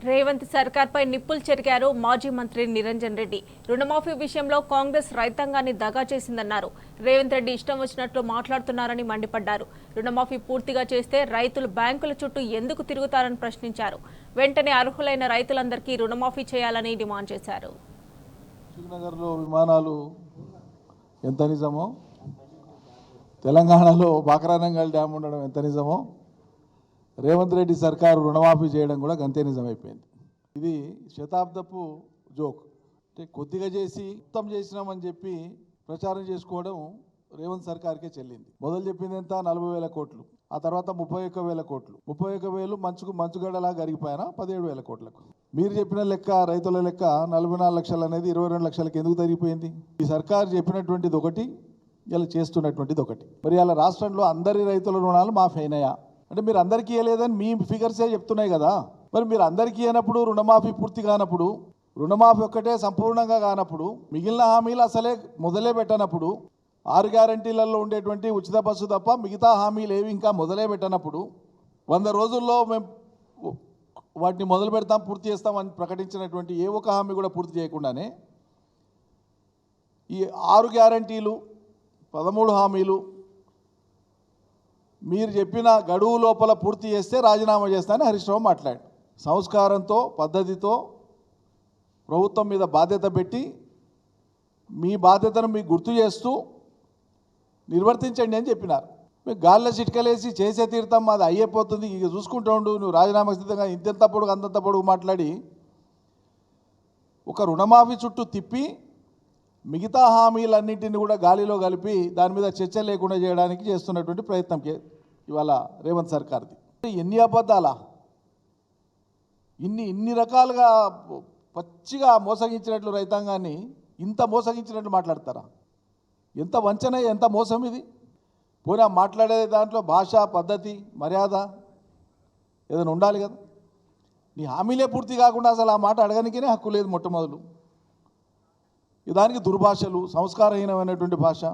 రేవంత్ సర్కార్పై నిప్పులు చెరిగారు మాజీ మంత్రి నిరంజన్ రెడ్డి. రుణమాఫీ విషయంలో కాంగ్రెస్ రైతాంగాన్ని దగా చేసిందన్నారు. రేవంత్ రెడ్డి ఇష్టం వచ్చినట్లు మాట్లాడుతున్నారని మండిపడ్డారు. రుణమాఫీ పూర్తిగా చేస్తే రైతులు బ్యాంకుల చుట్టూ ఎందుకు తిరుగుతారని ప్రశ్నించారు. వెంటనే అర్హులైన రైతులందరికీ రుణమాఫీ చేయాలని డిమాండ్ చేశారు. శ్రీనగర్లో విమానాలు ఎంత నిజమో, తెలంగాణలో బాక్రానంగల్ డ్యామ్ ఉండడం ఎంత నిజమో, రేవంత్ రెడ్డి సర్కారు రుణమాఫీ చేయడం కూడా గంతే నిజమైపోయింది. ఇది శతాబ్దపు జోక్. అంటే కొద్దిగా చేసి మొత్తం చేసినామని చెప్పి ప్రచారం చేసుకోవడం రేవంత్ సర్కార్కే చెల్లింది. మొదలు చెప్పింది ఎంత? 40,000 కోట్లు. ఆ తర్వాత 31,000 కోట్లు. 31,000 మంచుగడలా గరిగిపోయినా 17,000 కోట్లకు. మీరు చెప్పిన లెక్క, రైతుల లెక్క 44 లక్షలు అనేది 22 లక్షలకు ఎందుకు తరిగిపోయింది? ఈ సర్కారు చెప్పినటువంటిది ఒకటి, ఇలా చేస్తున్నటువంటిది ఒకటి. మరి ఇలా రాష్ట్రంలో అందరి రైతుల రుణాలు మాఫీ అయినాయా అంటే మీరు అందరికీ ఇవ్వలేదని మీ ఫిగర్సే చెప్తున్నాయి కదా. మరి మీరు అందరికీ అయినప్పుడు, రుణమాఫీ పూర్తి కానప్పుడు, రుణమాఫీ ఒక్కటే సంపూర్ణంగా కానప్పుడు, మిగిలిన హామీలు అసలే మొదలే పెట్టనప్పుడు, 6 గ్యారంటీలలో ఉండేటువంటి ఉచిత బస్సు తప్ప మిగతా హామీలు ఏవి ఇంకా మొదలే పెట్టనప్పుడు, 100 రోజుల్లో మేము వాటిని మొదలు పెడతాం, పూర్తి చేస్తామని ప్రకటించినటువంటి ఏ ఒక్క హామీ కూడా పూర్తి చేయకుండానే ఈ 6 గ్యారంటీలు, 13 హామీలు మీరు చెప్పిన గడువు లోపల పూర్తి చేస్తే రాజీనామా చేస్తానని హరీష్ రావు మాట్లాడు. సంస్కారంతో, పద్ధతితో ప్రభుత్వం మీద బాధ్యత పెట్టి మీ బాధ్యతను మీకు గుర్తు చేస్తూ నిర్వర్తించండి అని చెప్పినారు. మీకు గాల్లో చిట్కలేసి చేసే తీర్థం అది అయిపోతుంది, ఇక చూసుకుంటూ ఉండు, నువ్వు రాజీనామా స్థితంగా ఇంతెంత పొడుగు అంతంత పొడుగు మాట్లాడి ఒక రుణమాఫీ చుట్టూ తిప్పి మిగతా హామీలన్నింటినీ కూడా గాలిలో కలిపి దాని మీద చర్చ లేకుండా చేయడానికి చేస్తున్నటువంటి ప్రయత్నం ఇవాళ రేవంత్ సర్కార్ది. ఎన్ని అబద్ధాలా, ఇన్ని రకాలుగా పచ్చిగా మోసగించినట్లు రైతాంగాన్ని ఇంత మోసగించినట్లు మాట్లాడతారా? ఎంత వంచన, ఎంత మోసం ఇది. పోనీ మాట్లాడే దాంట్లో భాష, పద్ధతి, మర్యాద ఏదైనా ఉండాలి కదా. నీ హామీలే పూర్తి కాకుండా అసలు ఆ మాట అడగనికనే హక్కు లేదు మొట్టమొదలు. దానికి దుర్భాషలు, సంస్కారహీనమైనటువంటి భాష.